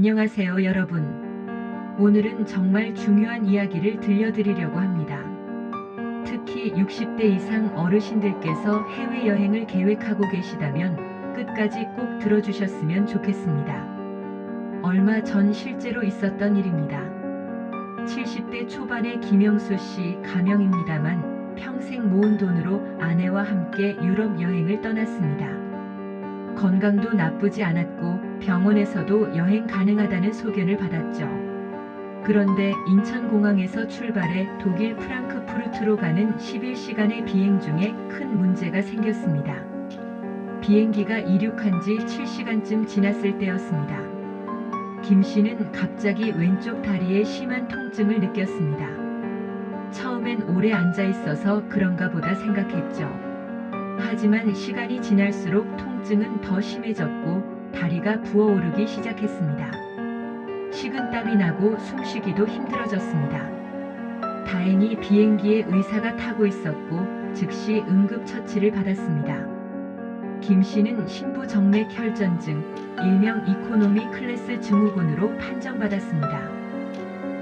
안녕하세요, 여러분. 오늘은 정말 중요한 이야기를 들려드리려고 합니다. 특히 60대 이상 어르신들께서 해외여행을 계획하고 계시다면 끝까지 꼭 들어주셨으면 좋겠습니다. 얼마 전 실제로 있었던 일입니다. 70대 초반의 김영수 씨 가명입니다만 평생 모은 돈으로 아내와 함께 유럽 여행을 떠났습니다. 건강도 나쁘지 않았고 병원에서도 여행 가능하다는 소견을 받았죠. 그런데 인천공항에서 출발해 독일 프랑크푸르트로 가는 11시간의 비행 중에 큰 문제가 생겼습니다. 비행기가 이륙한 지 7시간쯤 지났을 때였습니다. 김 씨는 갑자기 왼쪽 다리에 심한 통증을 느꼈습니다. 처음엔 오래 앉아 있어서 그런가 보다 생각했죠. 하지만 시간이 지날수록 통증은 더 심해졌고 다리가 부어오르기 시작했습니다. 식은땀이 나고 숨쉬기도 힘들어졌습니다. 다행히 비행기에 의사가 타고 있었고 즉시 응급처치를 받았습니다. 김 씨는 심부정맥혈전증, 일명 이코노미 클래스 증후군으로 판정받았습니다.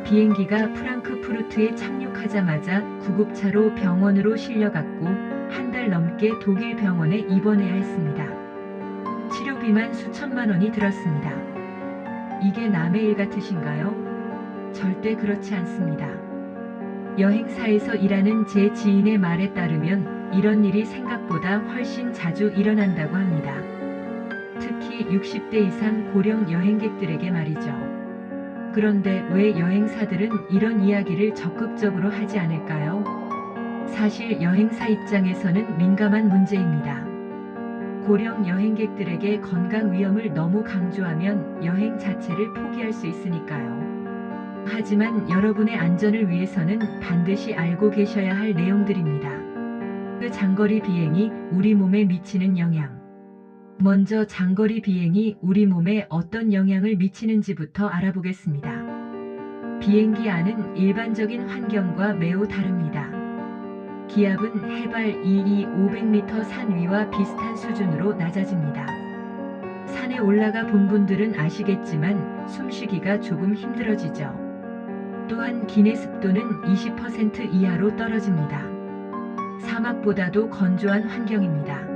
비행기가 프랑크푸르트에 착륙하자마자 구급차로 병원으로 실려갔고 한 달 넘게 독일 병원에 입원해야 했습니다. 치료비만 수천만 원이 들었습니다. 이게 남의 일 같으신가요? 절대 그렇지 않습니다. 여행사에서 일하는 제 지인의 말에 따르면 이런 일이 생각보다 훨씬 자주 일어난다고 합니다. 특히 60대 이상 고령 여행객들에게 말이죠. 그런데 왜 여행사들은 이런 이야기를 적극적으로 하지 않을까요? 사실 여행사 입장에서는 민감한 문제입니다. 고령 여행객들에게 건강 위험을 너무 강조하면 여행 자체를 포기할 수 있으니까요. 하지만 여러분의 안전을 위해서는 반드시 알고 계셔야 할 내용들입니다. 그 장거리 비행이 우리 몸에 미치는 영향. 먼저 장거리 비행이 우리 몸에 어떤 영향을 미치는지부터 알아보겠습니다. 비행기 안은 일반적인 환경과 매우 다릅니다. 기압은 해발 500m 산 위와 비슷한 수준으로 낮아집니다. 산에 올라가 본 분들은 아시겠지만 숨쉬기가 조금 힘들어지죠. 또한 기내 습도는 20% 이하로 떨어집니다. 사막보다도 건조한 환경입니다.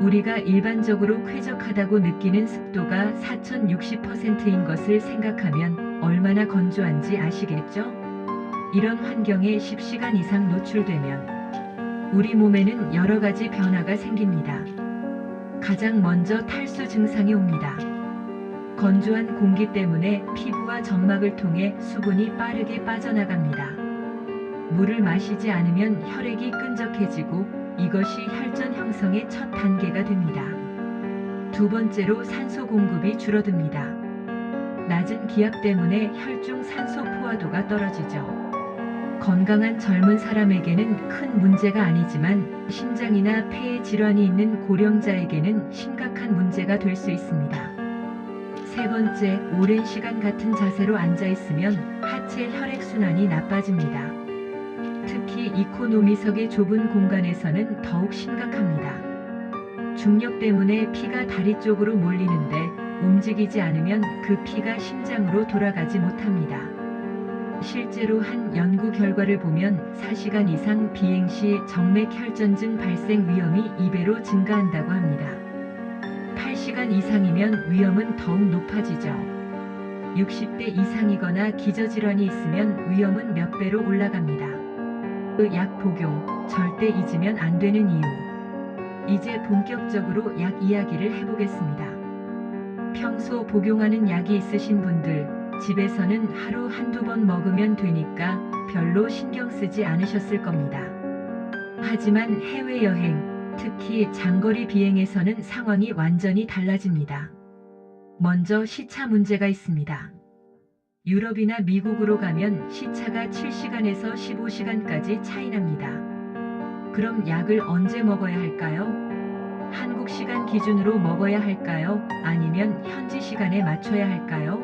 우리가 일반적으로 쾌적하다고 느끼는 습도가 4060%인 것을 생각하면 얼마나 건조한지 아시겠죠? 이런 환경에 10시간 이상 노출되면 우리 몸에는 여러 가지 변화가 생깁니다. 가장 먼저 탈수 증상이 옵니다. 건조한 공기 때문에 피부와 점막을 통해 수분이 빠르게 빠져나갑니다. 물을 마시지 않으면 혈액이 끈적해지고 이것이 혈전 형성의 첫 단계가 됩니다. 두 번째로 산소 공급이 줄어듭니다. 낮은 기압 때문에 혈중 산소 포화도가 떨어지죠. 건강한 젊은 사람에게는 큰 문제가 아니지만 심장이나 폐에 질환이 있는 고령자에게는 심각한 문제가 될 수 있습니다. 세 번째, 오랜 시간 같은 자세로 앉아 있으면 하체 혈액순환이 나빠집니다. 특히 이코노미석의 좁은 공간에서는 더욱 심각합니다. 중력 때문에 피가 다리 쪽으로 몰리는데 움직이지 않으면 그 피가 심장으로 돌아가지 못합니다. 실제로 한 연구 결과를 보면 4시간 이상 비행 시 정맥혈전증 발생 위험이 2배로 증가한다고 합니다. 8시간 이상이면 위험은 더욱 높아지죠. 60대 이상이거나 기저질환이 있으면 위험은 몇 배로 올라갑니다. 그 약 복용, 절대 잊으면 안 되는 이유. 이제 본격적으로 약 이야기를 해보겠습니다. 평소 복용하는 약이 있으신 분들, 집에서는 하루 한두 번 먹으면 되니까 별로 신경 쓰지 않으셨을 겁니다. 하지만 해외여행, 특히 장거리 비행에서는 상황이 완전히 달라집니다. 먼저 시차 문제가 있습니다. 유럽이나 미국으로 가면 시차가 7시간에서 15시간까지 차이 납니다. 그럼 약을 언제 먹어야 할까요? 한국 시간 기준으로 먹어야 할까요? 아니면 현지 시간에 맞춰야 할까요?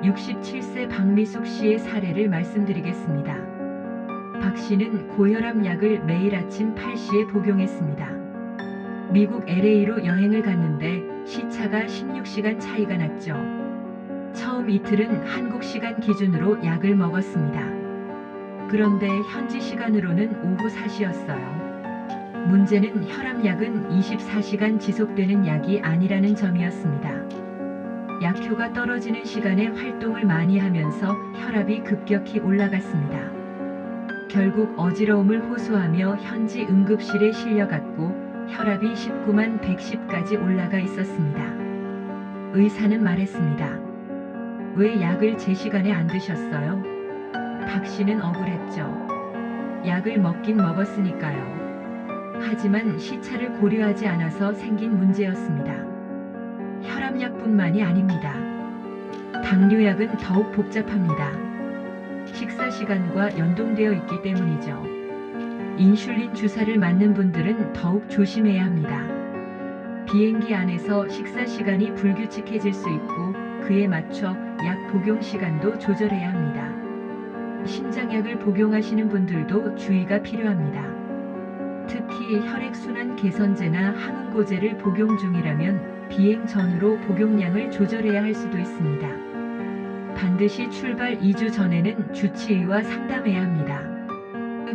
67세 박미숙 씨의 사례를 말씀드리겠습니다. 박 씨는 고혈압 약을 매일 아침 8시에 복용했습니다. 미국 LA로 여행을 갔는데 시차가 16시간 차이가 났죠. 처음 이틀은 한국 시간 기준으로 약을 먹었습니다. 그런데 현지 시간으로는 오후 4시였어요. 문제는 혈압약은 24시간 지속되는 약이 아니라는 점이었습니다. 약효가 떨어지는 시간에 활동을 많이 하면서 혈압이 급격히 올라갔습니다. 결국 어지러움을 호소하며 현지 응급실에 실려갔고 혈압이 19만 110까지 올라가 있었습니다. 의사는 말했습니다. 왜 약을 제 시간에 안 드셨어요? 박 씨는 억울했죠. 약을 먹긴 먹었으니까요. 하지만 시차를 고려하지 않아서 생긴 문제였습니다. 혈압약뿐만이 아닙니다. 당뇨약은 더욱 복잡합니다. 식사 시간과 연동되어 있기 때문이죠. 인슐린 주사를 맞는 분들은 더욱 조심해야 합니다. 비행기 안에서 식사 시간이 불규칙해질 수 있고 그에 맞춰 약 복용 시간도 조절해야 합니다. 심장약을 복용하시는 분들도 주의가 필요합니다. 특히 혈액순환 개선제나 항응고제를 복용 중이라면 비행 전후로 복용량을 조절해야 할 수도 있습니다. 반드시 출발 2주 전에는 주치의와 상담해야 합니다.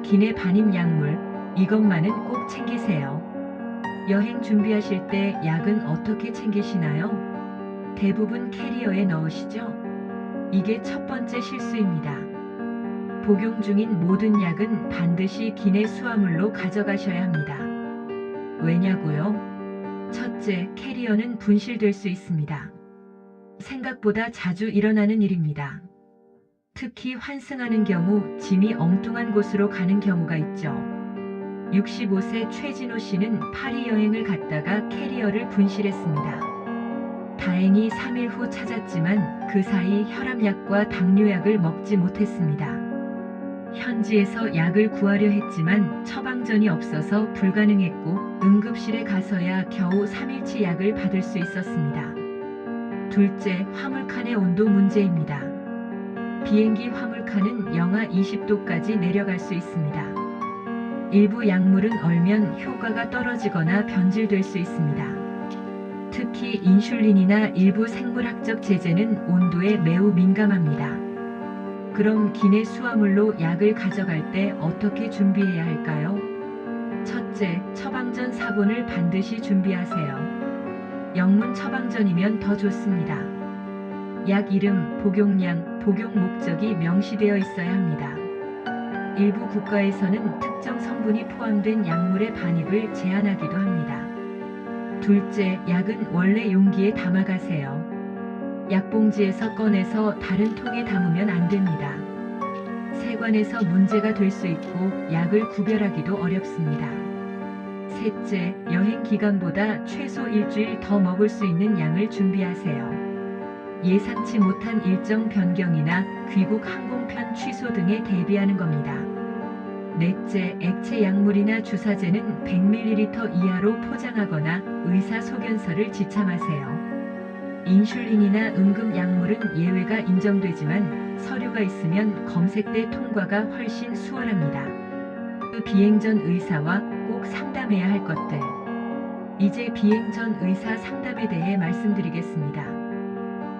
기내 반입 약물, 이것만은 꼭 챙기세요. 여행 준비하실 때 약은 어떻게 챙기시나요? 대부분 캐리어에 넣으시죠? 이게 첫 번째 실수입니다. 복용 중인 모든 약은 반드시 기내 수화물로 가져가셔야 합니다. 왜냐고요? 첫째, 캐리어는 분실될 수 있습니다. 생각보다 자주 일어나는 일입니다. 특히 환승하는 경우 짐이 엉뚱한 곳으로 가는 경우가 있죠. 65세 최진호 씨는 파리 여행을 갔다가 캐리어를 분실했습니다. 다행히 3일 후 찾았지만 그 사이 혈압약과 당뇨약을 먹지 못했습니다. 현지에서 약을 구하려 했지만 처방전이 없어서 불가능했고 응급실에 가서야 겨우 3일치 약을 받을 수 있었습니다. 둘째, 화물칸의 온도 문제입니다. 비행기 화물칸은 영하 20도까지 내려갈 수 있습니다. 일부 약물은 얼면 효과가 떨어지거나 변질될 수 있습니다. 특히 인슐린이나 일부 생물학적 제제는 온도에 매우 민감합니다. 그럼 기내 수화물로 약을 가져갈 때 어떻게 준비해야 할까요? 첫째, 처방전 사본을 반드시 준비하세요. 영문 처방전이면 더 좋습니다. 약 이름, 복용량, 복용 목적이 명시되어 있어야 합니다. 일부 국가에서는 특정 성분이 포함된 약물의 반입을 제한하기도 합니다. 둘째, 약은 원래 용기에 담아가세요. 약봉지에서 꺼내서 다른 통에 담으면 안 됩니다. 세관에서 문제가 될 수 있고 약을 구별하기도 어렵습니다. 셋째, 여행 기간보다 최소 일주일 더 먹을 수 있는 양을 준비하세요. 예상치 못한 일정 변경이나 귀국 항공편 취소 등에 대비하는 겁니다. 넷째, 액체 약물이나 주사제는 100ml 이하로 포장하거나 의사소견서를 지참하세요. 인슐린이나 응급약물은 예외가 인정되지만 서류가 있으면 검색대 통과가 훨씬 수월합니다. 비행 전 의사와 꼭 상담해야 할 것들. 이제 비행 전 의사 상담에 대해 말씀드리겠습니다.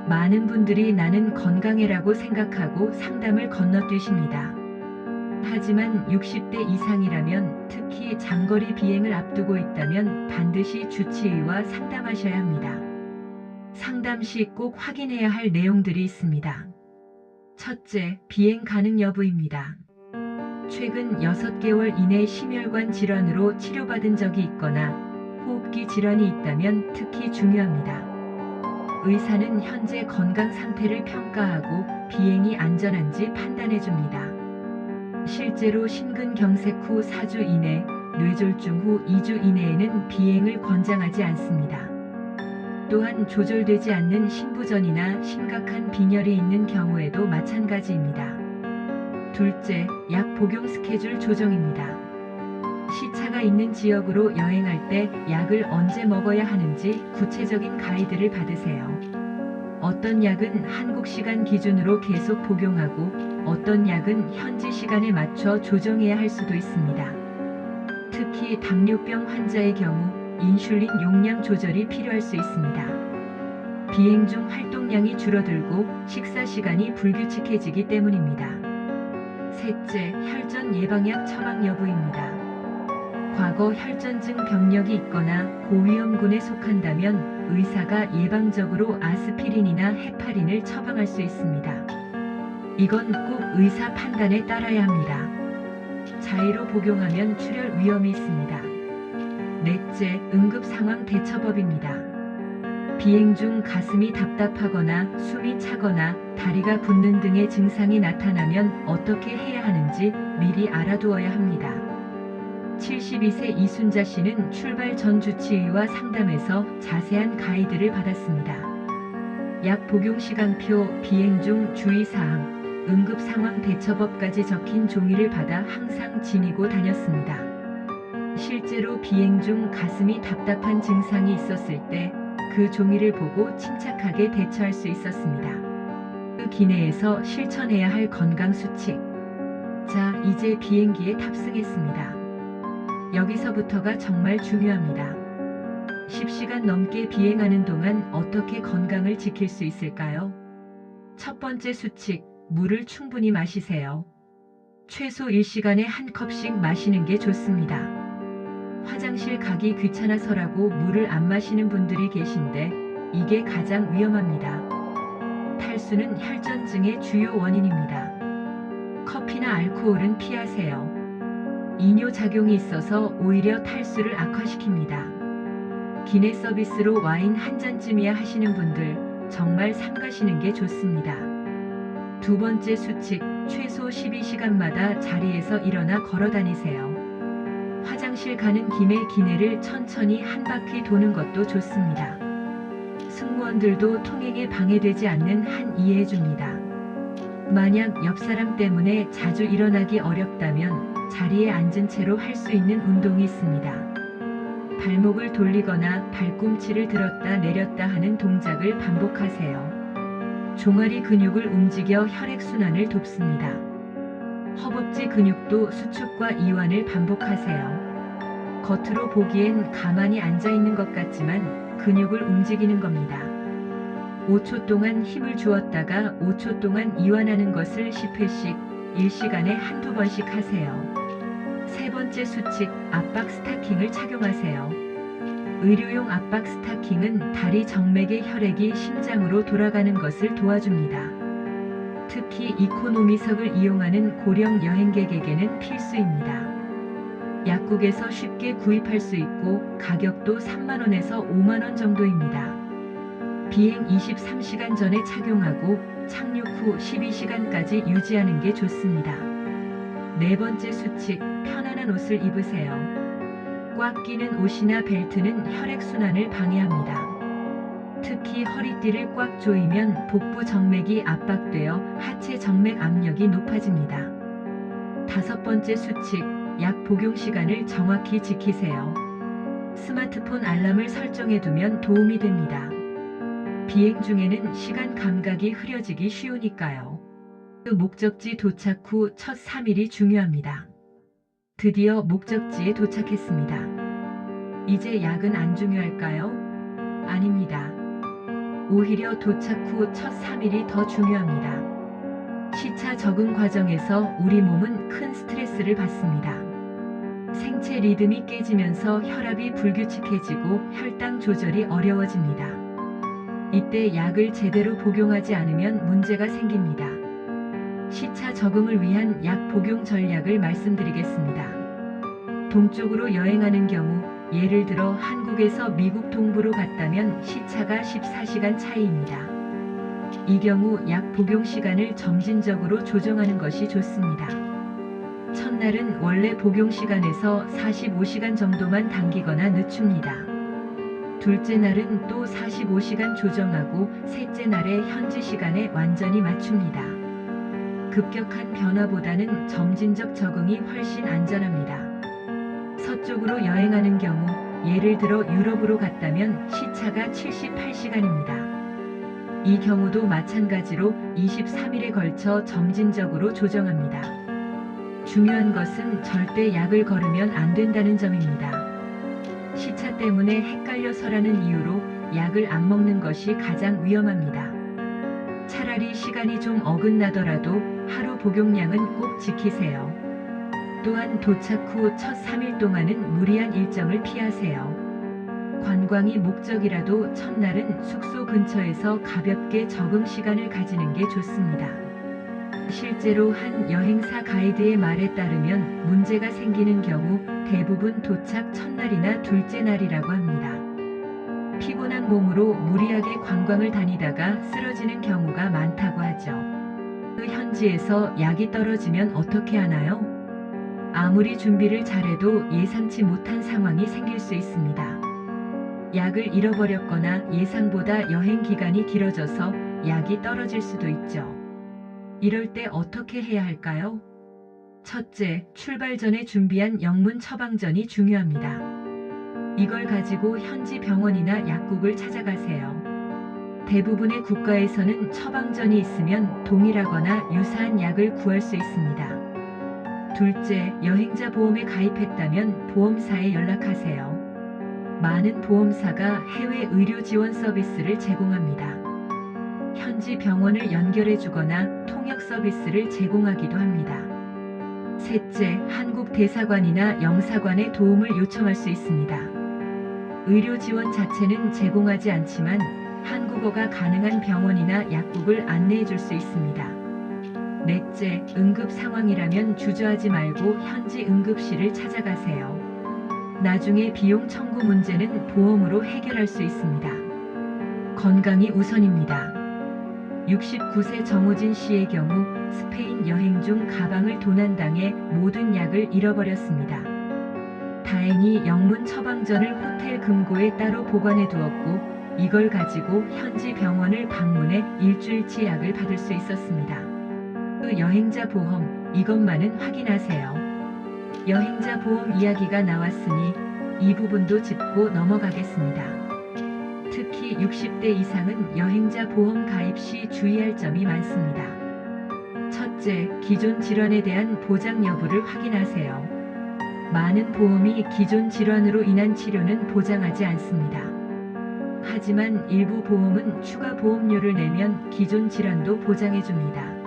많은 분들이 나는 건강해라고 생각하고 상담을 건너뛰십니다. 하지만 60대 이상이라면 특히 장거리 비행을 앞두고 있다면 반드시 주치의와 상담하셔야 합니다. 상담 시 꼭 확인해야 할 내용들이 있습니다. 첫째, 비행 가능 여부입니다. 최근 6개월 이내 심혈관 질환으로 치료받은 적이 있거나 호흡기 질환이 있다면 특히 중요합니다. 의사는 현재 건강 상태를 평가하고 비행이 안전한지 판단해 줍니다. 실제로 심근경색 후 4주 이내, 뇌졸중 후 2주 이내에는 비행을 권장하지 않습니다. 또한 조절되지 않는 심부전이나 심각한 빈혈이 있는 경우에도 마찬가지입니다. 둘째, 약 복용 스케줄 조정입니다. 시차가 있는 지역으로 여행할 때 약을 언제 먹어야 하는지 구체적인 가이드를 받으세요. 어떤 약은 한국 시간 기준으로 계속 복용하고 어떤 약은 현지 시간에 맞춰 조정해야 할 수도 있습니다. 특히 당뇨병 환자의 경우 인슐린 용량 조절이 필요할 수 있습니다. 비행 중 활동량이 줄어들고 식사 시간이 불규칙해지기 때문입니다. 셋째, 혈전 예방약 처방 여부입니다. 과거 혈전증 병력이 있거나 고위험군에 속한다면 의사가 예방적으로 아스피린이나 헤파린을 처방할 수 있습니다. 이건 꼭 의사 판단에 따라야 합니다. 자의로 복용하면 출혈 위험이 있습니다. 넷째, 응급상황 대처법입니다. 비행 중 가슴이 답답하거나 숨이 차거나 다리가 붓는 등의 증상이 나타나면 어떻게 해야 하는지 미리 알아두어야 합니다. 72세 이순자 씨는 출발 전 주치의와 상담해서 자세한 가이드를 받았습니다. 약 복용 시간표, 비행 중 주의사항, 응급상황 대처법까지 적힌 종이를 받아 항상 지니고 다녔습니다. 실제로 비행 중 가슴이 답답한 증상이 있었을 때 그 종이를 보고 침착하게 대처할 수 있었습니다. 그 기내에서 실천해야 할 건강수칙. 자, 이제 비행기에 탑승했습니다. 여기서부터가 정말 중요합니다. 10시간 넘게 비행하는 동안 어떻게 건강을 지킬 수 있을까요? 첫 번째 수칙, 물을 충분히 마시세요. 최소 1시간에 한 컵씩 마시는 게 좋습니다. 화장실 가기 귀찮아서라고 물을 안 마시는 분들이 계신데 이게 가장 위험합니다. 탈수는 혈전증의 주요 원인입니다. 커피나 알코올은 피하세요. 이뇨 작용이 있어서 오히려 탈수를 악화시킵니다. 기내 서비스로 와인 한 잔쯤이야 하시는 분들 정말 삼가시는 게 좋습니다. 두 번째 수칙, 최소 12시간마다 자리에서 일어나 걸어 다니세요. 화장실 가는 김에 기내를 천천히 한 바퀴 도는 것도 좋습니다. 승무원들도 통행에 방해되지 않는 한 이해해줍니다. 만약 옆 사람 때문에 자주 일어나기 어렵다면 자리에 앉은 채로 할 수 있는 운동이 있습니다. 발목을 돌리거나 발꿈치를 들었다 내렸다 하는 동작을 반복하세요. 종아리 근육을 움직여 혈액순환을 돕습니다. 허벅지 근육도 수축과 이완을 반복하세요. 겉으로 보기엔 가만히 앉아 있는 것 같지만 근육을 움직이는 겁니다. 5초 동안 힘을 주었다가 5초 동안 이완하는 것을 10회씩 1시간에 한두 번씩 하세요. 세 번째 수칙, 압박 스타킹을 착용하세요. 의료용 압박 스타킹은 다리 정맥의 혈액이 심장으로 돌아가는 것을 도와줍니다. 특히 이코노미석을 이용하는 고령 여행객에게는 필수입니다. 약국에서 쉽게 구입할 수 있고 가격도 3만원에서 5만원 정도입니다. 비행 23시간 전에 착용하고 착륙 후 12시간까지 유지하는 게 좋습니다. 네 번째 수칙, 편안한 옷을 입으세요. 꽉 끼는 옷이나 벨트는 혈액순환을 방해합니다. 특히 허리띠를 꽉 조이면 복부 정맥이 압박되어 하체 정맥 압력이 높아집니다. 다섯 번째 수칙, 약 복용 시간을 정확히 지키세요. 스마트폰 알람을 설정해두면 도움이 됩니다. 비행 중에는 시간 감각이 흐려지기 쉬우니까요. 그 목적지 도착 후 첫 3일이 중요합니다. 드디어 목적지에 도착했습니다. 이제 약은 안 중요할까요? 아닙니다. 오히려 도착 후 첫 3일이 더 중요합니다. 시차 적응 과정에서 우리 몸은 큰 스트레스를 받습니다. 생체 리듬이 깨지면서 혈압이 불규칙해지고 혈당 조절이 어려워집니다. 이때 약을 제대로 복용하지 않으면 문제가 생깁니다. 시차 적응을 위한 약 복용 전략을 말씀드리겠습니다. 동쪽으로 여행하는 경우 예를 들어 한국에서 미국 동부로 갔다면 시차가 14시간 차이입니다. 이 경우 약 복용 시간을 점진적으로 조정하는 것이 좋습니다. 첫날은 원래 복용 시간에서 45시간 정도만 당기거나 늦춥니다. 둘째 날은 또 45시간 조정하고 셋째 날의 현지 시간에 완전히 맞춥니다. 급격한 변화보다는 점진적 적응이 훨씬 안전합니다. 서쪽으로 여행하는 경우 예를 들어 유럽으로 갔다면 시차가 78시간입니다. 이 경우도 마찬가지로 23일에 걸쳐 점진적으로 조정합니다. 중요한 것은 절대 약을 걸으면 안 된다는 점입니다. 시차 때문에 헷갈려서라는 이유로 약을 안 먹는 것이 가장 위험합니다. 차라리 시간이 좀 어긋나더라도 하루 복용량은 꼭 지키세요. 또한 도착 후 첫 3일 동안은 무리한 일정을 피하세요. 관광이 목적이라도 첫날은 숙소 근처에서 가볍게 적응 시간을 가지는 게 좋습니다. 실제로 한 여행사 가이드의 말에 따르면 문제가 생기는 경우 대부분 도착 첫날이나 둘째 날이라고 합니다. 피곤한 몸으로 무리하게 관광을 다니다가 쓰러지는 경우가 많다고 하죠. 그 현지에서 약이 떨어지면 어떻게 하나요? 아무리 준비를 잘해도 예상치 못한 상황이 생길 수 있습니다. 약을 잃어버렸거나 예상보다 여행 기간이 길어져서 약이 떨어질 수도 있죠. 이럴 때 어떻게 해야 할까요? 첫째, 출발 전에 준비한 영문 처방전이 중요합니다. 이걸 가지고 현지 병원이나 약국을 찾아가세요. 대부분의 국가에서는 처방전이 있으면 동일하거나 유사한 약을 구할 수 있습니다. 둘째, 여행자 보험에 가입했다면 보험사에 연락하세요. 많은 보험사가 해외 의료 지원 서비스를 제공합니다. 현지 병원을 연결해 주거나 통역 서비스를 제공하기도 합니다. 셋째, 한국 대사관이나 영사관의 도움을 요청할 수 있습니다. 의료 지원 자체는 제공하지 않지만 한국어가 가능한 병원이나 약국을 안내해 줄 수 있습니다. 넷째, 응급 상황이라면 주저하지 말고 현지 응급실을 찾아가세요. 나중에 비용 청구 문제는 보험으로 해결할 수 있습니다. 건강이 우선입니다. 69세 정우진 씨의 경우 스페인 여행 중 가방을 도난당해 모든 약을 잃어버렸습니다. 다행히 영문 처방전을 호텔 금고에 따로 보관해 두었고 이걸 가지고 현지 병원을 방문해 일주일치 약을 받을 수 있었습니다. 그 여행자 보험, 이것만은 확인하세요. 여행자 보험 이야기가 나왔으니 이 부분도 짚고 넘어가겠습니다. 특히 60대 이상은 여행자 보험 가입 시 주의할 점이 많습니다. 첫째, 기존 질환에 대한 보장 여부를 확인하세요. 많은 보험이 기존 질환으로 인한 치료는 보장하지 않습니다. 하지만 일부 보험은 추가 보험료를 내면 기존 질환도 보장해줍니다.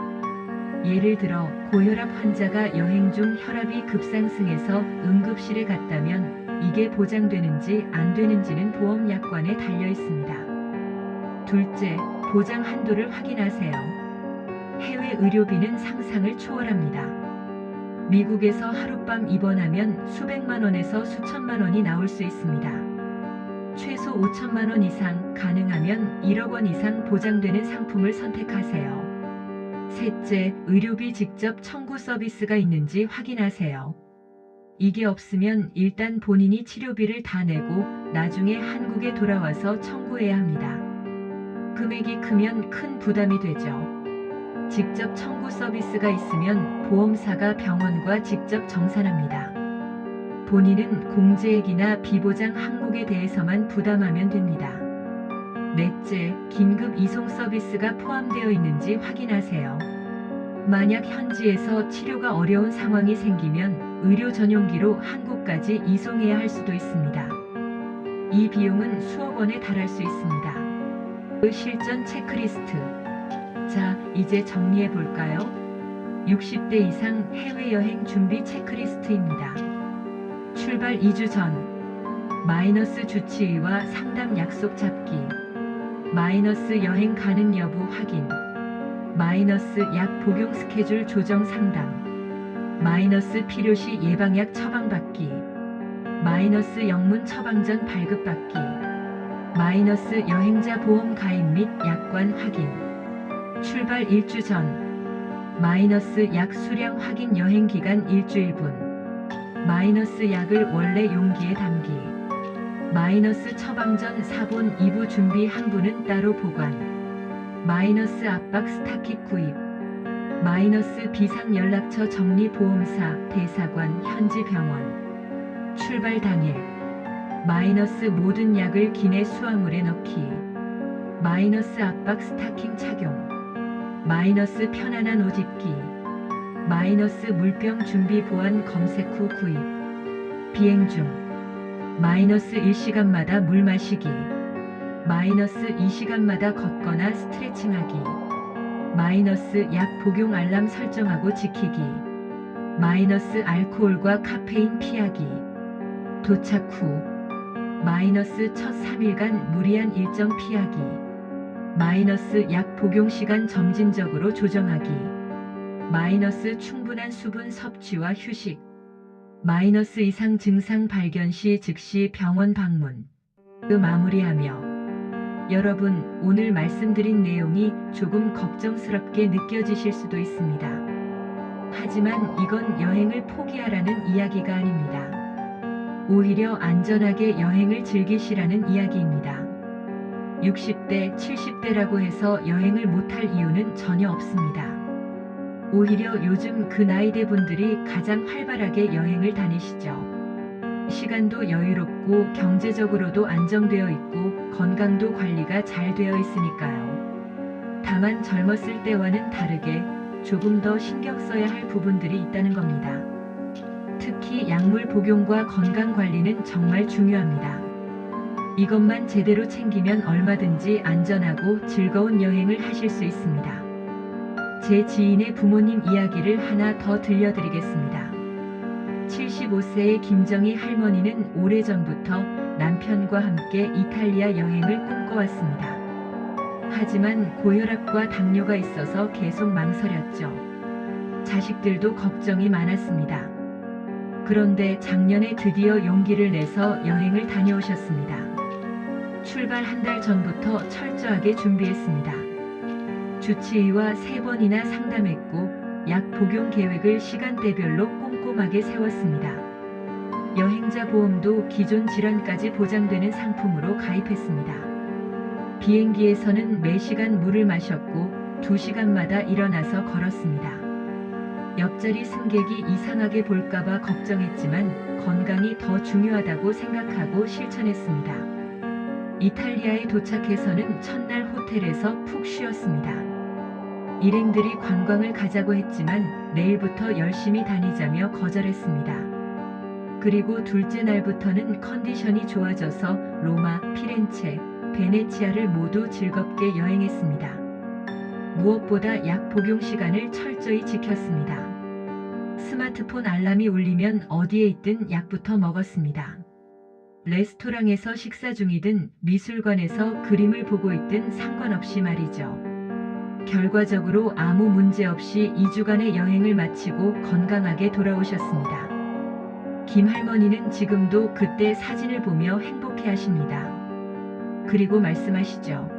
예를 들어 고혈압 환자가 여행 중 혈압이 급상승해서 응급실에 갔다면 이게 보장되는지 안 되는지는 보험 약관에 달려 있습니다. 둘째, 보장 한도를 확인하세요. 해외 의료비는 상상을 초월합니다. 미국에서 하룻밤 입원하면 수백만 원에서 수천만 원이 나올 수 있습니다. 최소 5천만 원 이상, 가능하면 1억 원 이상 보장되는 상품을 선택하세요. 셋째, 의료비 직접 청구 서비스가 있는지 확인하세요. 이게 없으면 일단 본인이 치료비를 다 내고 나중에 한국에 돌아와서 청구해야 합니다. 금액이 크면 큰 부담이 되죠. 직접 청구 서비스가 있으면 보험사가 병원과 직접 정산합니다. 본인은 공제액이나 비보장 항목에 대해서만 부담하면 됩니다. 넷째, 긴급 이송 서비스가 포함되어 있는지 확인하세요. 만약 현지에서 치료가 어려운 상황이 생기면 의료 전용기로 한국까지 이송해야 할 수도 있습니다. 이 비용은 수억 원에 달할 수 있습니다. 그 실전 체크리스트. 자, 이제 정리해 볼까요? 60대 이상 해외여행 준비 체크리스트입니다. 출발 2주 전. 마이너스 주치의와 상담 약속 잡기. 마이너스 여행 가능 여부 확인. 마이너스 약 복용 스케줄 조정 상담. 마이너스 필요시 예방약 처방받기. 마이너스 영문 처방전 발급받기. 마이너스 여행자 보험 가입 및 약관 확인. 출발 1주 전. 마이너스 약 수량 확인 여행 기간 일주일분. 마이너스 약을 원래 용기에 담기. 마이너스 처방전 사본 2부 준비 한 부는 따로 보관. 마이너스 압박 스타킷 구입. 마이너스 비상 연락처 정리 보험사 대사관 현지 병원. 출발 당일. 마이너스 모든 약을 기내 수화물에 넣기. 마이너스 압박 스타킹 착용. 마이너스 편안한 옷 입기. 마이너스 물병 준비 보안 검색 후 구입. 비행 중. 마이너스 1시간마다 물 마시기. -2시간마다 걷거나 스트레칭하기. 약 복용 알람 설정하고 지키기. 알코올과 카페인 피하기. 도착 후 첫 3일간 무리한 일정 피하기. 약 복용 시간 점진적으로 조정하기. 충분한 수분 섭취와 휴식. 이상 증상 발견 시 즉시 병원 방문. 마무리하며 여러분, 오늘 말씀드린 내용이 조금 걱정스럽게 느껴지실 수도 있습니다. 하지만 이건 여행을 포기하라는 이야기가 아닙니다. 오히려 안전하게 여행을 즐기시라는 이야기입니다. 60대, 70대라고 해서 여행을 못할 이유는 전혀 없습니다. 오히려 요즘 그 나이대 분들이 가장 활발하게 여행을 다니시죠. 시간도 여유롭고 경제적으로도 안정되어 있고 건강도 관리가 잘 되어 있으니까요. 다만 젊었을 때와는 다르게 조금 더 신경 써야 할 부분들이 있다는 겁니다. 특히 약물 복용과 건강 관리는 정말 중요합니다. 이것만 제대로 챙기면 얼마든지 안전하고 즐거운 여행을 하실 수 있습니다. 제 지인의 부모님 이야기를 하나 더 들려드리겠습니다. 75세의 김정희 할머니는 오래전부터 남편과 함께 이탈리아 여행을 꿈꿔왔습니다. 하지만 고혈압과 당뇨가 있어서 계속 망설였죠. 자식들도 걱정이 많았습니다. 그런데 작년에 드디어 용기를 내서 여행을 다녀오셨습니다. 출발 한 달 전부터 철저하게 준비했습니다. 주치의와 3번이나 상담했고 약 복용 계획을 시간대별로 꼼꼼하게 세웠습니다. 여행자 보험도 기존 질환까지 보장되는 상품으로 가입했습니다. 비행기에서는 매시간 물을 마셨고 2시간마다 일어나서 걸었습니다. 옆자리 승객이 이상하게 볼까봐 걱정했지만 건강이 더 중요하다고 생각하고 실천했습니다. 이탈리아에 도착해서는 첫날 호텔에서 푹 쉬었습니다. 일행들이 관광을 가자고 했지만 내일부터 열심히 다니자며 거절했습니다. 그리고 둘째 날부터는 컨디션이 좋아져서 로마, 피렌체, 베네치아를 모두 즐겁게 여행했습니다. 무엇보다 약 복용 시간을 철저히 지켰습니다. 스마트폰 알람이 울리면 어디에 있든 약부터 먹었습니다. 레스토랑에서 식사 중이든 미술관에서 그림을 보고 있든 상관없이 말이죠. 결과적으로 아무 문제 없이 2주간의 여행을 마치고 건강하게 돌아오셨습니다. 김 할머니는 지금도 그때 사진을 보며 행복해하십니다. 그리고 말씀하시죠.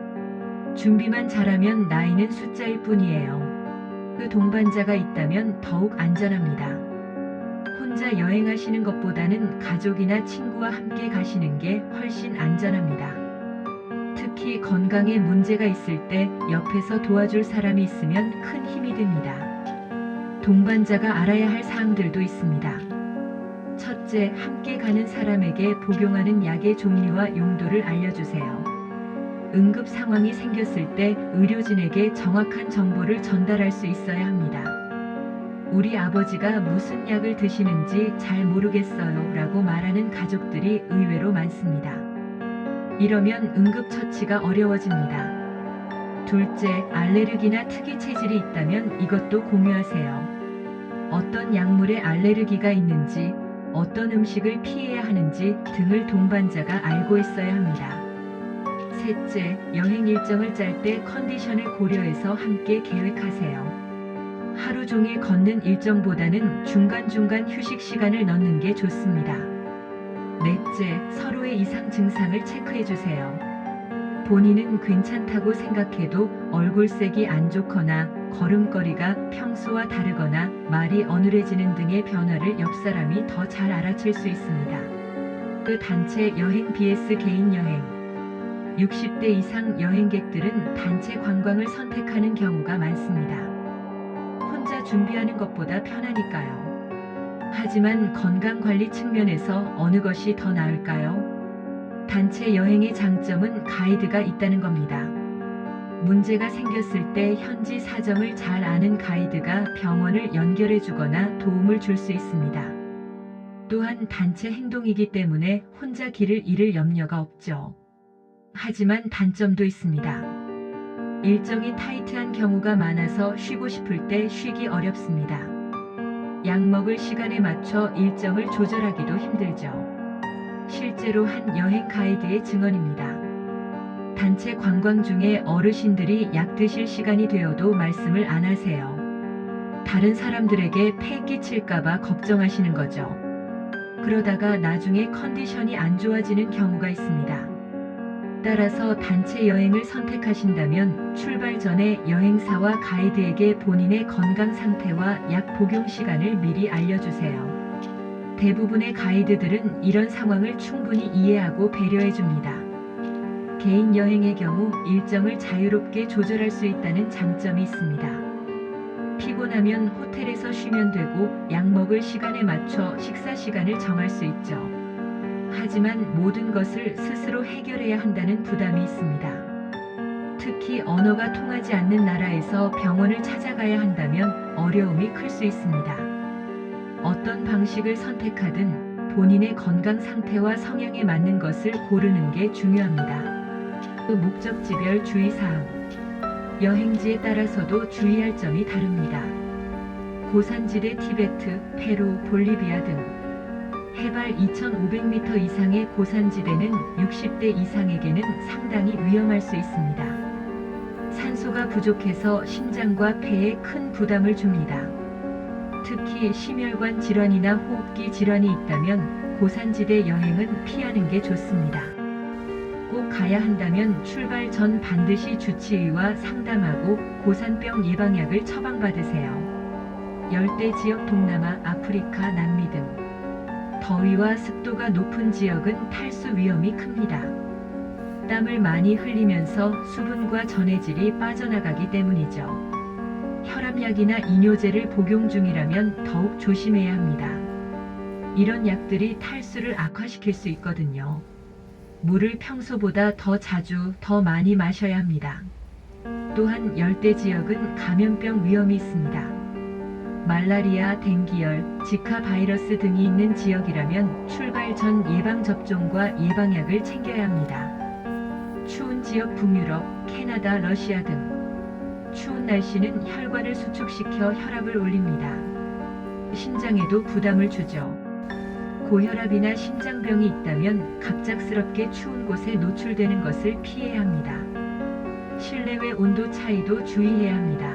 준비만 잘하면 나이는 숫자일 뿐이에요. 그 동반자가 있다면 더욱 안전합니다. 혼자 여행하시는 것보다는 가족이나 친구와 함께 가시는 게 훨씬 안전합니다. 특히 건강에 문제가 있을 때 옆에서 도와줄 사람이 있으면 큰 힘이 됩니다. 동반자가 알아야 할 사항들도 있습니다. 첫째, 함께 가는 사람에게 복용하는 약의 종류와 용도를 알려주세요. 응급 상황이 생겼을 때 의료진에게 정확한 정보를 전달할 수 있어야 합니다. 우리 아버지가 무슨 약을 드시는지 잘 모르겠어요 라고 말하는 가족들이 의외로 많습니다. 이러면 응급처치가 어려워집니다. 둘째, 알레르기나 특이 체질이 있다면 이것도 공유하세요. 어떤 약물에 알레르기가 있는지, 어떤 음식을 피해야 하는지 등을 동반자가 알고 있어야 합니다. 셋째, 여행 일정을 짤 때 컨디션을 고려해서 함께 계획하세요. 하루 종일 걷는 일정보다는 중간중간 휴식 시간을 넣는 게 좋습니다. 넷째, 서로의 이상 증상을 체크해주세요. 본인은 괜찮다고 생각해도 얼굴색이 안 좋거나 걸음걸이가 평소와 다르거나 말이 어눌해지는 등의 변화를 옆 사람이 더 잘 알아챌 수 있습니다. 그 단체 여행 vs 개인 여행. 60대 이상 여행객들은 단체 관광을 선택하는 경우가 많습니다. 혼자 준비하는 것보다 편하니까요. 하지만 건강관리 측면에서 어느 것이 더 나을까요? 단체 여행의 장점은 가이드가 있다는 겁니다. 문제가 생겼을 때 현지 사정을 잘 아는 가이드가 병원을 연결해 주거나 도움을 줄 수 있습니다. 또한 단체 행동이기 때문에 혼자 길을 잃을 염려가 없죠. 하지만 단점도 있습니다. 일정이 타이트한 경우가 많아서 쉬고 싶을 때 쉬기 어렵습니다. 약 먹을 시간에 맞춰 일정을 조절하기도 힘들죠. 실제로 한 여행 가이드의 증언입니다. 단체 관광 중에 어르신들이 약 드실 시간이 되어도 말씀을 안 하세요. 다른 사람들에게 폐 끼칠까봐 걱정하시는 거죠. 그러다가 나중에 컨디션이 안 좋아지는 경우가 있습니다. 따라서 단체 여행을 선택하신다면 출발 전에 여행사와 가이드에게 본인의 건강 상태와 약 복용 시간을 미리 알려주세요. 대부분의 가이드들은 이런 상황을 충분히 이해하고 배려해줍니다. 개인 여행의 경우 일정을 자유롭게 조절할 수 있다는 장점이 있습니다. 피곤하면 호텔에서 쉬면 되고 약 먹을 시간에 맞춰 식사 시간을 정할 수 있죠. 하지만 모든 것을 스스로 해결해야 한다는 부담이 있습니다. 특히 언어가 통하지 않는 나라에서 병원을 찾아가야 한다면 어려움이 클 수 있습니다. 어떤 방식을 선택하든 본인의 건강 상태와 성향에 맞는 것을 고르는 게 중요합니다. 목적지별 주의사항. 여행지에 따라서도 주의할 점이 다릅니다. 고산지대 티베트, 페루, 볼리비아 등 해발 2,500m 이상의 고산지대는 60대 이상에게는 상당히 위험할 수 있습니다. 산소가 부족해서 심장과 폐에 큰 부담을 줍니다. 특히 심혈관 질환이나 호흡기 질환이 있다면 고산지대 여행은 피하는 게 좋습니다. 꼭 가야 한다면 출발 전 반드시 주치의와 상담하고 고산병 예방약을 처방받으세요. 열대 지역 동남아, 아프리카, 남미 등 더위와 습도가 높은 지역은 탈수 위험이 큽니다. 땀을 많이 흘리면서 수분과 전해질이 빠져나가기 때문이죠. 혈압약이나 이뇨제를 복용 중이라면 더욱 조심해야 합니다. 이런 약들이 탈수를 악화시킬 수 있거든요. 물을 평소보다 더 자주, 더 많이 마셔야 합니다. 또한 열대 지역은 감염병 위험이 있습니다. 말라리아, 댕기열, 지카 바이러스 등이 있는 지역이라면 출발 전 예방접종과 예방약을 챙겨야 합니다. 추운 지역 북유럽, 캐나다, 러시아 등 추운 날씨는 혈관을 수축시켜 혈압을 올립니다. 심장에도 부담을 주죠. 고혈압이나 심장병이 있다면 갑작스럽게 추운 곳에 노출되는 것을 피해야 합니다. 실내외 온도 차이도 주의해야 합니다.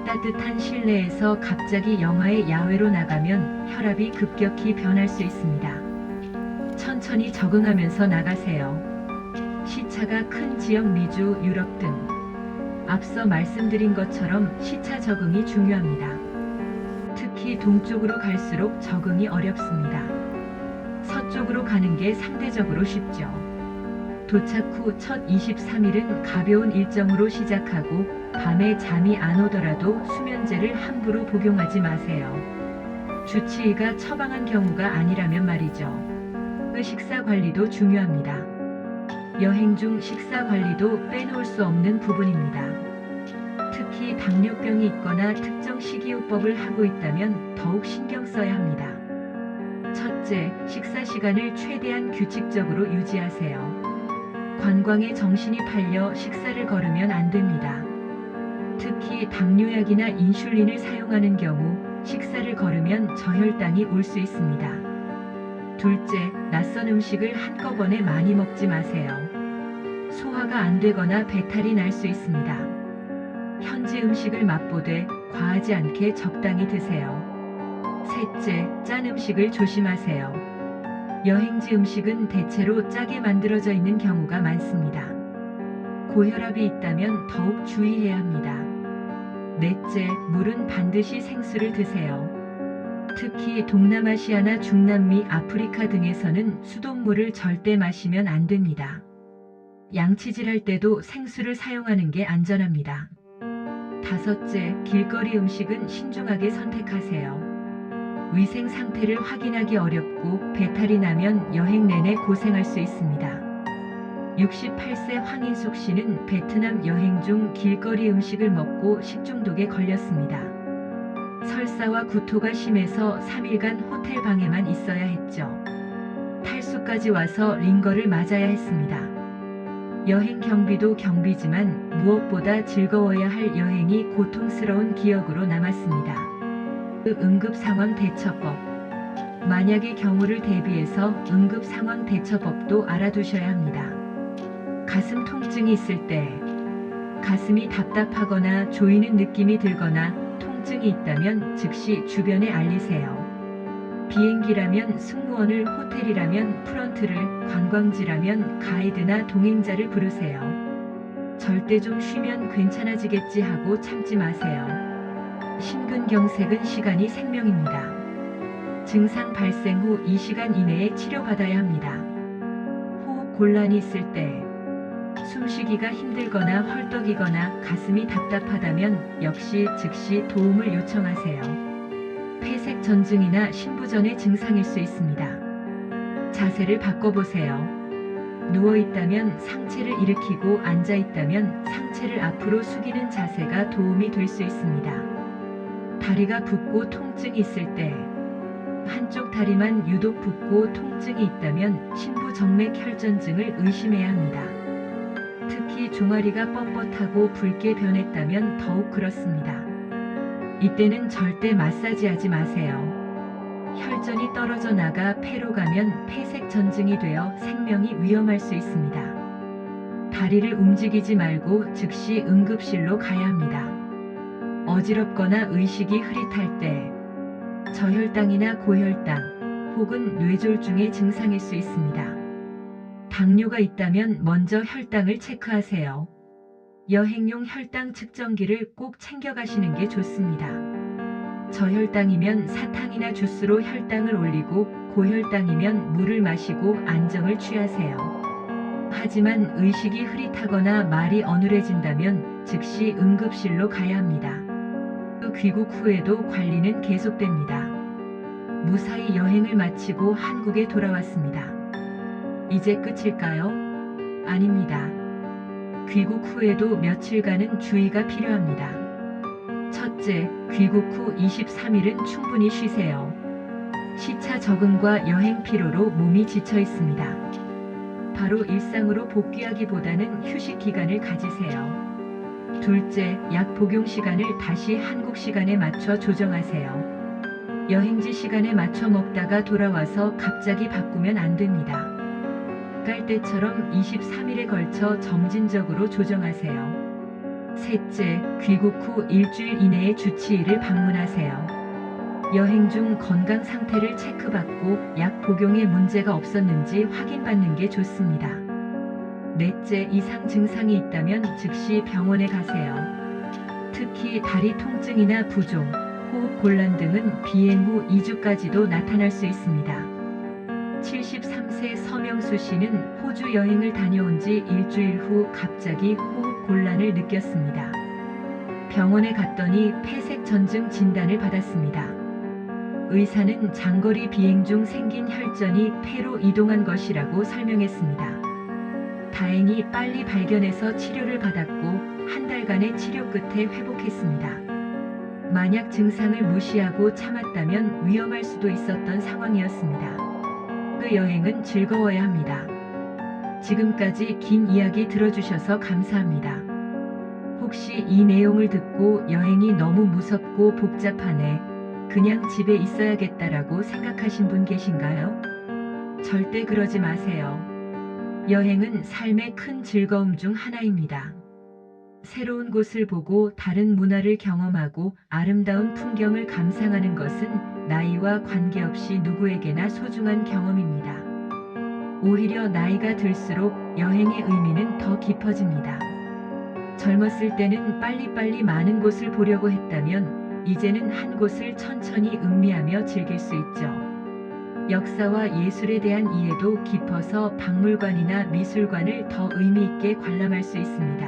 따뜻한 실내에서 갑자기 영하의 야외로 나가면 혈압이 급격히 변할 수 있습니다. 천천히 적응하면서 나가세요. 시차가 큰 지역 미주, 유럽 등 앞서 말씀드린 것처럼 시차 적응이 중요합니다. 특히 동쪽으로 갈수록 적응이 어렵습니다. 서쪽으로 가는 게 상대적으로 쉽죠. 도착 후 첫 23일은 가벼운 일정으로 시작하고 밤에 잠이 안 오더라도 수면제를 함부로 복용하지 마세요. 주치의가 처방한 경우가 아니라면 말이죠. 식사 관리도 중요합니다. 여행 중 식사 관리도 빼놓을 수 없는 부분입니다. 특히 당뇨병이 있거나 특정 식이요법을 하고 있다면 더욱 신경 써야 합니다. 첫째, 식사 시간을 최대한 규칙적으로 유지하세요. 관광에 정신이 팔려 식사를 거르면 안 됩니다. 특히 당뇨약이나 인슐린을 사용하는 경우 식사를 거르면 저혈당이 올 수 있습니다. 둘째, 낯선 음식을 한꺼번에 많이 먹지 마세요. 소화가 안 되거나 배탈이 날 수 있습니다. 현지 음식을 맛보되 과하지 않게 적당히 드세요. 셋째, 짠 음식을 조심하세요. 여행지 음식은 대체로 짜게 만들어져 있는 경우가 많습니다. 고혈압이 있다면 더욱 주의해야 합니다. 넷째, 물은 반드시 생수를 드세요. 특히 동남아시아나 중남미, 아프리카 등에서는 수돗물을 절대 마시면 안 됩니다. 양치질할 때도 생수를 사용하는 게 안전합니다. 다섯째, 길거리 음식은 신중하게 선택하세요. 위생 상태를 확인하기 어렵고 배탈이 나면 여행 내내 고생할 수 있습니다. 68세 황인숙 씨는 베트남 여행 중 길거리 음식을 먹고 식중독에 걸렸습니다. 설사와 구토가 심해서 3일간 호텔 방에만 있어야 했죠. 탈수까지 와서 링거를 맞아야 했습니다. 여행 경비도 경비지만 무엇보다 즐거워야 할 여행이 고통스러운 기억으로 남았습니다. 응급상황 대처법. 만약의 경우를 대비해서 응급상황 대처법도 알아두셔야 합니다. 가슴 통증이 있을 때, 가슴이 답답하거나 조이는 느낌이 들거나 통증이 있다면 즉시 주변에 알리세요. 비행기라면 승무원을, 호텔이라면 프런트를, 관광지라면 가이드나 동행자를 부르세요. 절대 좀 쉬면 괜찮아지겠지 하고 참지 마세요. 심근경색은 시간이 생명입니다. 증상 발생 후 2시간 이내에 치료받아야 합니다. 호흡 곤란이 있을 때, 숨쉬기가 힘들거나 헐떡이거나 가슴이 답답하다면 역시 즉시 도움을 요청하세요. 폐색 전증이나 신부전의 증상일 수 있습니다. 자세를 바꿔보세요. 누워있다면 상체를 일으키고 앉아있다면 상체를 앞으로 숙이는 자세가 도움이 될 수 있습니다. 다리가 붓고 통증이 있을 때, 한쪽 다리만 유독 붓고 통증이 있다면 신부정맥 혈전증을 의심해야 합니다. 특히 종아리가 뻣뻣하고 붉게 변했다면 더욱 그렇습니다. 이때는 절대 마사지하지 마세요. 혈전이 떨어져 나가 폐로 가면 폐색 전증이 되어 생명이 위험할 수 있습니다. 다리를 움직이지 말고 즉시 응급실로 가야 합니다. 어지럽거나 의식이 흐릿할 때, 저혈당이나 고혈당 혹은 뇌졸중의 증상일 수 있습니다. 당뇨가 있다면 먼저 혈당을 체크하세요. 여행용 혈당 측정기를 꼭 챙겨가시는 게 좋습니다. 저혈당이면 사탕이나 주스로 혈당을 올리고 고혈당이면 물을 마시고 안정을 취하세요. 하지만 의식이 흐릿하거나 말이 어눌해진다면 즉시 응급실로 가야 합니다. 귀국 후에도 관리는 계속됩니다. 무사히 여행을 마치고 한국에 돌아왔습니다. 이제 끝일까요? 아닙니다. 귀국 후에도 며칠간은 주의가 필요합니다. 첫째, 귀국 후 23일은 충분히 쉬세요. 시차 적응과 여행 피로로 몸이 지쳐 있습니다. 바로 일상으로 복귀하기보다는 휴식 기간을 가지세요. 둘째, 약 복용 시간을 다시 한국 시간에 맞춰 조정하세요. 여행지 시간에 맞춰 먹다가 돌아와서 갑자기 바꾸면 안 됩니다. 깔때처럼 23일에 걸쳐 점진적으로 조정하세요. 셋째, 귀국 후 일주일 이내에 주치의를 방문하세요. 여행 중 건강 상태를 체크받고 약 복용에 문제가 없었는지 확인받는 게 좋습니다. 넷째, 이상 증상이 있다면 즉시 병원에 가세요. 특히 다리 통증이나 부종, 호흡 곤란 등은 비행 후 2주까지도 나타날 수 있습니다. 73세 서명수 씨는 호주 여행을 다녀온 지 일주일 후 갑자기 호흡 곤란을 느꼈습니다. 병원에 갔더니 폐색 전증 진단을 받았습니다. 의사는 장거리 비행 중 생긴 혈전이 폐로 이동한 것이라고 설명했습니다. 다행히 빨리 발견해서 치료를 받았고 한 달간의 치료 끝에 회복했습니다. 만약 증상을 무시하고 참았다면 위험할 수도 있었던 상황이었습니다. 그 여행은 즐거워야 합니다. 지금까지 긴 이야기 들어주셔서 감사합니다. 혹시 이 내용을 듣고 여행이 너무 무섭고 복잡하네, 그냥 집에 있어야겠다라고 생각하신 분 계신가요? 절대 그러지 마세요. 여행은 삶의 큰 즐거움 중 하나입니다. 새로운 곳을 보고 다른 문화를 경험하고 아름다운 풍경을 감상하는 것은 나이와 관계없이 누구에게나 소중한 경험입니다. 오히려 나이가 들수록 여행의 의미는 더 깊어집니다. 젊었을 때는 빨리빨리 많은 곳을 보려고 했다면 이제는 한 곳을 천천히 음미하며 즐길 수 있죠. 역사와 예술에 대한 이해도 깊어서 박물관이나 미술관을 더 의미 있게 관람할 수 있습니다.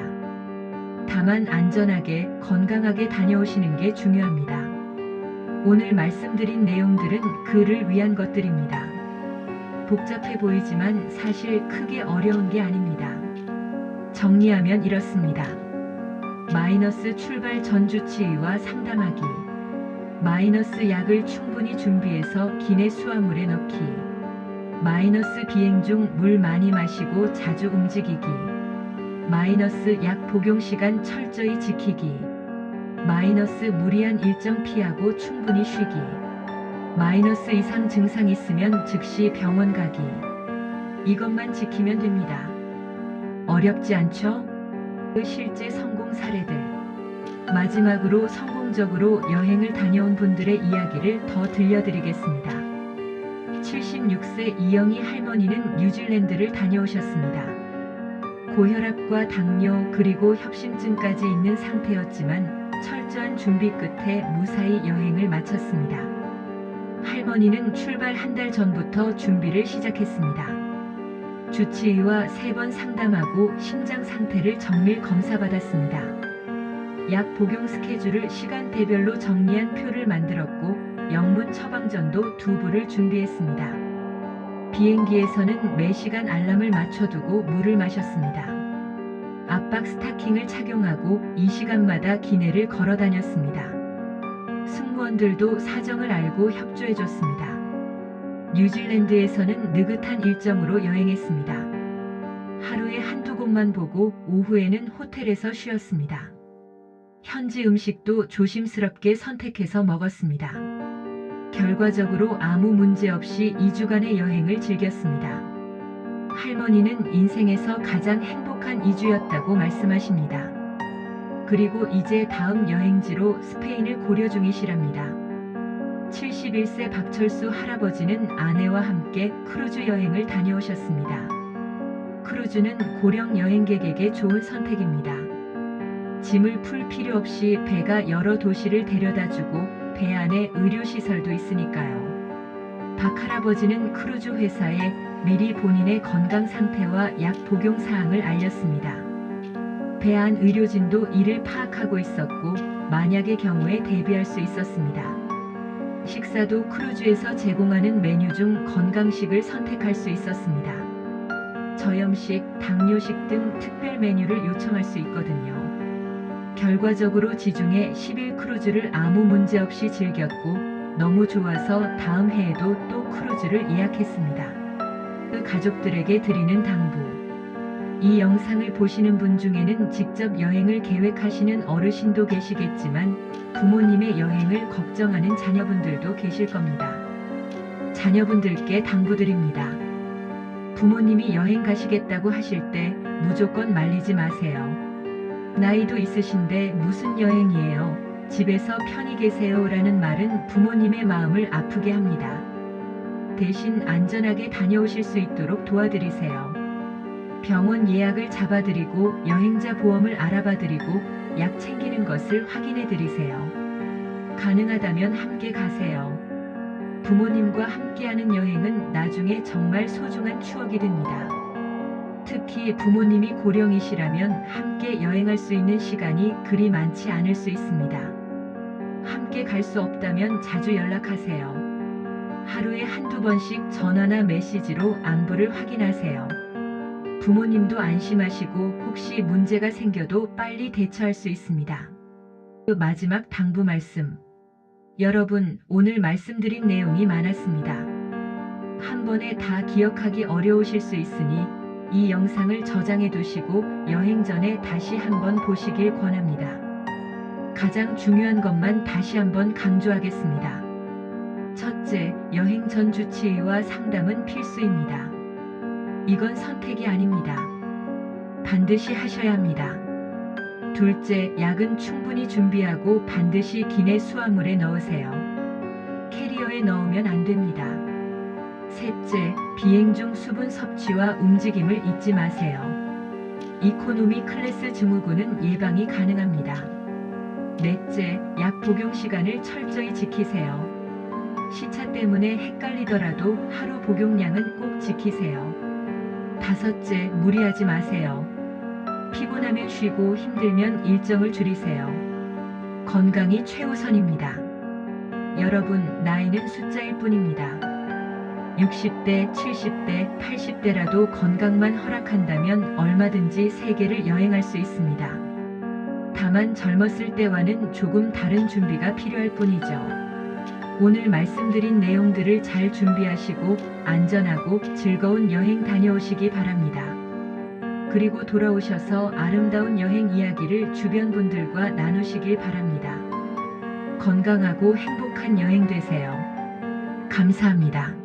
다만 안전하게, 건강하게 다녀오시는 게 중요합니다. 오늘 말씀드린 내용들은 그를 위한 것들입니다. 복잡해 보이지만 사실 크게 어려운 게 아닙니다. 정리하면 이렇습니다. 마이너스 출발 전 주치의와 상담하기. 마이너스 약을 충분히 준비해서 기내 수화물에 넣기. 마이너스 비행 중 물 많이 마시고 자주 움직이기. 마이너스 약 복용 시간 철저히 지키기. 마이너스 무리한 일정 피하고 충분히 쉬기. 마이너스 이상 증상 있으면 즉시 병원 가기. 이것만 지키면 됩니다. 어렵지 않죠? 실제 성공 사례들. 마지막으로 성공적으로 여행을 다녀온 분들의 이야기를 더 들려드리겠습니다. 76세 이영희 할머니는 뉴질랜드를 다녀오셨습니다. 고혈압과 당뇨 그리고 협심증까지 있는 상태였지만 철저한 준비 끝에 무사히 여행을 마쳤습니다. 할머니는 출발 한 달 전부터 준비를 시작했습니다. 주치의와 3번 상담하고 심장 상태를 정밀 검사받았습니다. 약 복용 스케줄을 시간대별로 정리한 표를 만들었고 영문 처방전도 2부를 준비했습니다. 비행기에서는 매시간 알람을 맞춰두고 물을 마셨습니다. 압박 스타킹을 착용하고 이 시간마다 기내를 걸어 다녔습니다. 승무원들도 사정을 알고 협조해줬습니다. 뉴질랜드에서는 느긋한 일정으로 여행했습니다. 하루에 한두 곳만 보고 오후에는 호텔에서 쉬었습니다. 현지 음식도 조심스럽게 선택해서 먹었습니다. 결과적으로 아무 문제 없이 2주간의 여행을 즐겼습니다. 할머니는 인생에서 가장 행복한 2주였다고 말씀하십니다. 그리고 이제 다음 여행지로 스페인을 고려 중이시랍니다. 71세 박철수 할아버지는 아내와 함께 크루즈 여행을 다녀오셨습니다. 크루즈는 고령 여행객에게 좋은 선택입니다. 짐을 풀 필요 없이 배가 여러 도시를 데려다주고 배 안에 의료시설도 있으니까요. 박 할아버지는 크루즈 회사에 미리 본인의 건강 상태와 약 복용 사항을 알렸습니다. 배 안 의료진도 이를 파악하고 있었고 만약의 경우에 대비할 수 있었습니다. 식사도 크루즈에서 제공하는 메뉴 중 건강식을 선택할 수 있었습니다. 저염식, 당뇨식 등 특별 메뉴를 요청할 수 있거든요. 결과적으로 지중해 10일 크루즈를 아무 문제 없이 즐겼고 너무 좋아서 다음 해에도 또 크루즈를 예약했습니다. 그 가족들에게 드리는 당부. 이 영상을 보시는 분 중에는 직접 여행을 계획하시는 어르신도 계시겠지만 부모님의 여행을 걱정하는 자녀분들도 계실 겁니다. 자녀분들께 당부드립니다. 부모님이 여행 가시겠다고 하실 때 무조건 말리지 마세요. 나이도 있으신데 무슨 여행이에요? 집에서 편히 계세요 라는 말은 부모님의 마음을 아프게 합니다. 대신 안전하게 다녀오실 수 있도록 도와드리세요. 병원 예약을 잡아드리고 여행자 보험을 알아봐드리고 약 챙기는 것을 확인해드리세요. 가능하다면 함께 가세요. 부모님과 함께하는 여행은 나중에 정말 소중한 추억이 됩니다. 특히 부모님이 고령이시라면 함께 여행할 수 있는 시간이 그리 많지 않을 수 있습니다. 함께 갈 수 없다면 자주 연락하세요. 하루에 한두 번씩 전화나 메시지로 안부를 확인하세요. 부모님도 안심하시고 혹시 문제가 생겨도 빨리 대처할 수 있습니다. 마지막 당부 말씀. 여러분, 오늘 말씀드린 내용이 많았습니다. 한 번에 다 기억하기 어려우실 수 있으니 이 영상을 저장해 두시고 여행 전에 다시 한번 보시길 권합니다. 가장 중요한 것만 다시 한번 강조하겠습니다. 첫째, 여행 전 주치의와 상담은 필수입니다. 이건 선택이 아닙니다. 반드시 하셔야 합니다. 둘째, 약은 충분히 준비하고 반드시 기내 수화물에 넣으세요. 캐리어에 넣으면 안 됩니다. 셋째, 비행 중 수분 섭취와 움직임을 잊지 마세요. 이코노미 클래스 증후군은 예방이 가능합니다. 넷째, 약 복용 시간을 철저히 지키세요. 시차 때문에 헷갈리더라도 하루 복용량은 꼭 지키세요. 다섯째, 무리하지 마세요. 피곤하면 쉬고 힘들면 일정을 줄이세요. 건강이 최우선입니다. 여러분, 나이는 숫자일 뿐입니다. 60대, 70대, 80대라도 건강만 허락한다면 얼마든지 세계를 여행할 수 있습니다. 다만 젊었을 때와는 조금 다른 준비가 필요할 뿐이죠. 오늘 말씀드린 내용들을 잘 준비하시고 안전하고 즐거운 여행 다녀오시기 바랍니다. 그리고 돌아오셔서 아름다운 여행 이야기를 주변 분들과 나누시길 바랍니다. 건강하고 행복한 여행 되세요. 감사합니다.